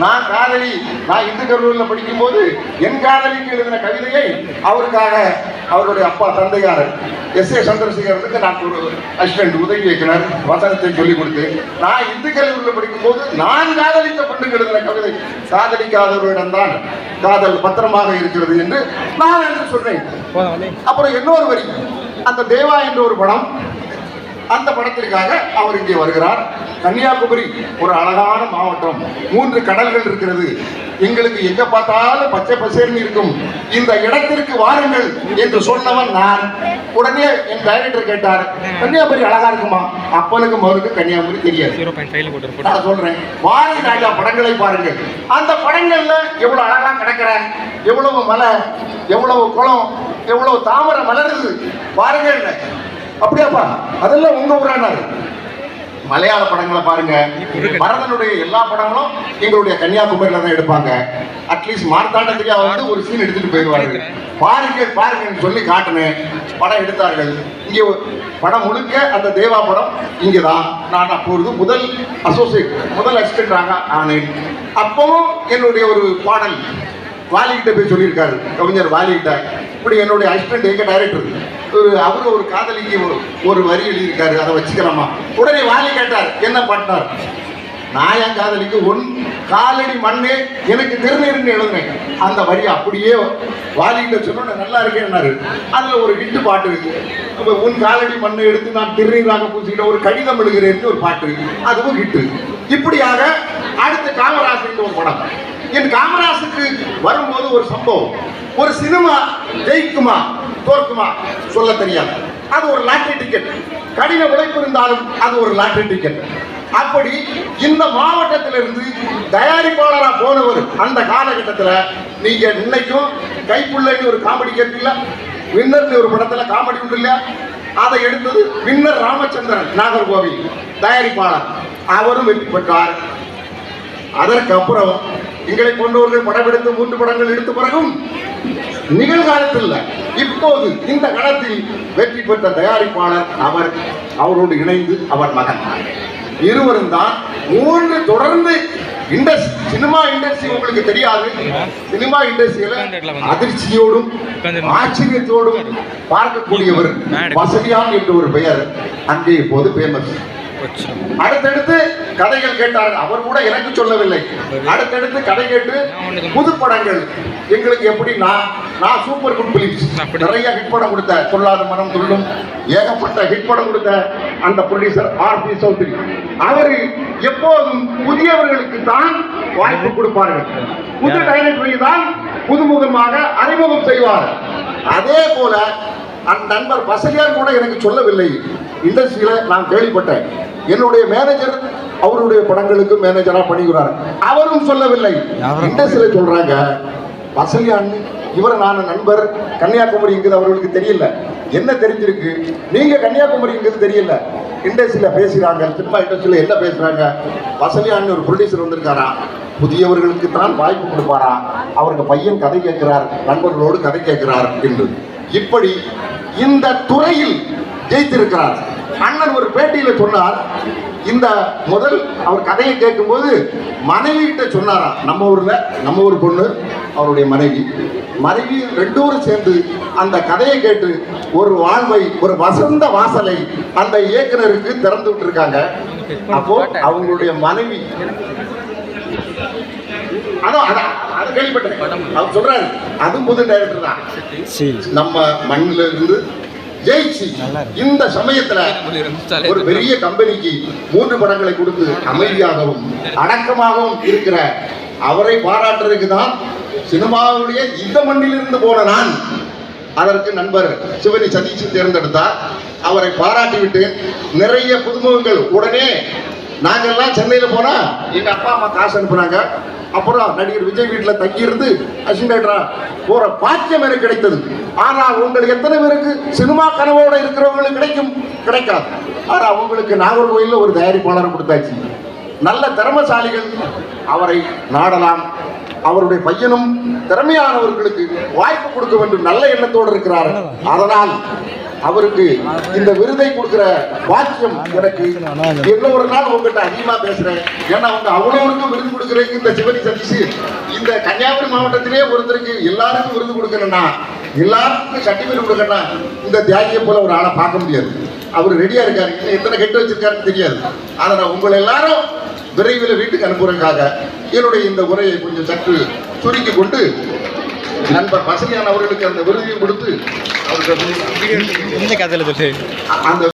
நான் காதலி, நான் இந்து கல்லூரியில் படிக்கும் போது என் காதலிக்கு எழுதின கவிதையை அவருக்காக அவருடைய அப்பா தந்தையார் S.A. சந்திரசேகரனுக்கு நான் ஒரு அசிஸ்டன்ட் உதவி இயக்குனர் வசனத்தை சொல்லிக் கொடுத்து, நான் இந்து கல்லூரியில் படிக்கும் போது நான் காதலித்த பெண்ணுக்கு எழுதின கவிதை காதலிக்காதவரிடம்தான் காதல் பத்திரமாக இருக்கிறது என்று நான் என்று சொன்னேன். அப்புறம் இன்னொரு வரி, அந்த தேவா என்ற ஒரு படம், அந்த படத்திற்காக அவர் இங்கே வருகிறார். கன்னியாகுமரி ஒரு அழகான மாவட்டம், 3 கடல்கள் இருக்கிறது, எங்களுக்கு எங்க பார்த்தாலும் பச்சை பசேர்னு இருக்கும், இந்த இடத்திற்கு வாருங்கள் என்று சொன்னவன் நான். உடனே என் டைரக்டர் கேட்டார், கன்னியாகுமரி அழகா இருக்குமா? அப்பனுக்கு மகனுக்கு கன்னியாகுமரி தெரியாது. நான் சொல்றேன், வாரி ராஜா படங்களை பாருங்கள், அந்த படங்கள்ல எவ்வளவு அழகா கிடக்கிற, எவ்வளவு மலை, எவ்வளவு குளம், எவ்வளவு தாமரை மலருது பாருங்கள். அப்படியாப்பா, அதெல்லாம் உங்க ஊரானாரு. மலையாள படங்களை பாருங்க, பரதனுடைய எல்லா படங்களும் எங்களுடைய கன்னியாகுமரியில தான் எடுப்பாங்க. அட்லீஸ்ட் மார்த்தாண்டத்துக்கு வந்து ஒரு சீன் எடுத்துட்டு போயிடுவாரு. பாருங்க பாருங்கன்னு சொல்லி காட்டினேன், படம் எடுத்தார்கள். இங்கே படம் முழுக்க அந்த தேவா படம் இங்கேதான். நான் அப்பொழுது முதல் அசிஸ்டன்ட் ஆனேன். அப்பவும் என்னுடைய ஒரு பாடல் வாலிகிட்ட போய் சொல்லியிருக்காரு, கவிஞர் வாலிகிட்ட, இப்படி என்னுடைய அசிஸ்டன்ட் எங்க டைரக்டர் அவரு ஒரு காதலிக்கு ஒரு வரி எழுதியிருக்காரு, அதை வச்சுக்கலாமா? உடனே வாலி கேட்டார், என்ன பண்ணார்? நான் என் காதலிக்கு உன் காலடி மண்ணே எனக்கு திருநீர்னு எழுதுனேன். அந்த வரி அப்படியே வாலிகிட்ட சொன்ன நல்லா இருக்கேன்னாரு. அதுல ஒரு ஹிட்டு பாட்டு இருக்கு, உன் காலடி மண்ணை எடுத்து நான் திருநீராக பூசிக்கிட்ட ஒரு கடிதம் எழுதுகிறேன்னு ஒரு பாட்டு, அதுவும் ஹிட்டு. இப்படியாக அடுத்து காமராஜ் ஒரு படம். என் காமராசுக்கு வரும்போது ஒரு சம்பவம், ஒரு சினிமா ஜெயிக்குமா தோற்குமா சொல்ல தெரியாது, அது ஒரு லாட்டரி டிக்கெட். கடின உழைப்பு இருந்தாலும் அது ஒரு லாட்டரி டிக்கெட். அப்படி இந்த மாவட்டத்திலிருந்து தயாரிப்பாளரா போனவர் அந்த காலகட்டத்தில், நீங்க இன்னைக்கும் கைப்புள்ளைன்னு ஒரு காமெடி கேட்கல, வின்னர் ஒரு படத்துல காமெடி உண்டு இல்லையா, அதை எடுத்தது வின்னர் ராமச்சந்திரன் நாகர்கோவில் தயாரிப்பாளர், அவரும் வெற்றி பெற்றார். அதற்கப்புறம் எங்களை கொண்டவர்கள் படம் எடுத்து 3 படங்கள் எடுத்த பிறகும் நிகழ்காலத்தில் இப்போது இந்த களத்தில் வெற்றி பெற்ற தயாரிப்பாளர் அவரோடு இணைந்து அவர் மகன், இருவரும் தான் 3 தொடர்ந்து சினிமா இண்டஸ்ட்ரி. உங்களுக்கு தெரியாது, சினிமா இண்டஸ்ட்ரியில அதிர்ச்சியோடும் ஆச்சரியத்தோடும் பார்க்கக்கூடியவர் வசதியான் என்ற ஒரு பெயர் அங்கே இப்போது ஃபேமஸ். அடுத்தடுத்து கதைகள் கேட்டார்கள், அவர் கூட எனக்கு சொல்லவில்லை. அடுத்தடுத்து கதை கேட்டு புது படங்கள் எங்களுக்கு எப்படி, நான் சூப்பர் குட் பிலிம்ஸ் நிறைய ஹிட் படம் கொடுத்த, சொல்லாத மனம் துள்ளும், ஏகப்பட்ட ஹிட் படம் கொடுத்த அந்த ப்ரொடியூசர் R.P. சௌத்ரி, அவர் எப்போதும் புதியவர்களுக்கு தான் வாய்ப்பு கொடுப்பார்கள், புது டைரக்டரை தான் புதுமுகமாக அறிமுகம் செய்வார். அதே போல அந்த நண்பர் வசதியார் கூட எனக்கு சொல்லவில்லை. இண்டஸ்ட்ரியில நான் கேள்விப்பட்டேன், என்னுடைய மேனேஜர் அவருடைய படங்களுக்கு மேனேஜரா பணிகிறார், அவரும் சொல்லவில்லை. இண்டஸ்ட்ரியில சொல்றாங்க, வசதியான்னு இவரை நான் நண்பர், கன்னியாகுமரிங்கிறது அவர்களுக்கு தெரியல. என்ன தெரிஞ்சிருக்கு, நீங்க கன்னியாகுமரிங்கிறது தெரியல. இண்டஸ்ட்ரியில பேசுறாங்க, சினிமா இண்டஸ்ட்ரியில என்ன பேசுறாங்க, வசதியான்னு ஒரு ப்ரொடியூசர் வந்திருக்காரா, புதியவர்களுக்கு தான் வாய்ப்பு கொடுப்பாரா, அவருக்கு பையன் கதை கேட்கிறார், நண்பர்களோடு கதை கேட்கிறார் என்று. இப்படி இந்த துறையில் ஜெயித்திருக்கிறார். அண்ணன் ஒரு பேட்டியில சொன்னார், இந்த முதல் அவர் கதையை கேட்கும்போது மனைவி கிட்ட சொன்னாரா, நம்ம ஊர் பொண்ணு அவருடைய மனைவி 2 பேரும் சேர்ந்து அந்த கதையை கேட்டு ஒரு வாழ்வை, ஒரு வசந்த வாசலை அந்த இயக்குனருக்கு திறந்து விட்டு இருக்காங்க. அப்போ அவங்களுடைய மனைவி அது கேள்விப்பட்டேன். அவர் சொல்றாரு, அது புது டைரக்டர் தான், நம்ம மண்ணில இருந்து ஜெயிச்சு இந்த சமயத்துல ஒரு பெரிய கம்பெனிக்கு 3 படங்களை கொடுத்து அமைதியாகவும் அடக்கமாகவும் இருக்கிற அவரை பாராட்டுறதுக்கு தான் சினிமாவுடைய இந்த மண்ணிலிருந்து போன நான் அதற்கு நண்பர் சிவனி சதீஷ் தேர்ந்தெடுத்தார். அவரை பாராட்டி விட்டு நிறைய புதுமுகங்கள், உடனே நாங்கெல்லாம் சென்னையில போனா எங்க அப்பா அம்மா காசு அனுப்புனாங்க. அப்புறம் நடிகர் விஜய் வீட்டில் தங்கியிருந்து அசிஸ்டன்டா போற பாக்கியம் எனக்கு கிடைத்தது. ஆனால் உங்களுக்கு எத்தனை பேருக்கு சினிமா கனவோட இருக்கிறவங்களுக்கு கிடைக்காது. ஆனால் உங்களுக்கு நாகர்கோயிலில் ஒரு தயாரிப்பாளர் கொடுத்தாச்சு. நல்ல திறமசாலிகள் அவரை நாடலாம். அவருடைய பையனும் திறமையானவர்களுக்கு வாய்ப்பு கொடுக்க வேண்டும் நல்ல எண்ணத்தோடு இருக்கிறார். அதனால் அவருக்கு இந்த விருதை கொடுக்கிற பாக்கியம் எனக்கு. இன்னொரு நாள் உங்ககிட்ட அதிகமா பேசுறேன். ஏன்னா அவங்க அவ்வளவுக்கும் விருது கொடுக்கறதுக்கு இந்த சிவனி சதீஷ் இந்த கன்னியாகுமரி மாவட்டத்திலே ஒருத்தருக்கு எல்லாருக்கும் விருது கொடுக்கணும்னா, எல்லாருக்கும் சர்டிபிகேட் கொடுக்கணும்னா இந்த தியாகியை போல ஒரு ஆளை பார்க்க முடியாது. அவர் ரெடியா இருக்காரு. இன்னும் எத்தனை கெட்டு வச்சிருக்காருன்னு தெரியாது. அதனால உங்களை எல்லாரும் விரைவில் வீட்டுக்கு அனுப்புறதுக்காக என்னுடைய இந்த உரையை கொஞ்சம் சற்று சுருக்கி கொண்டு நண்பர் வசதியான அவர்களுக்கு அந்த விருதையும் கொடுத்து அவருக்கு அந்த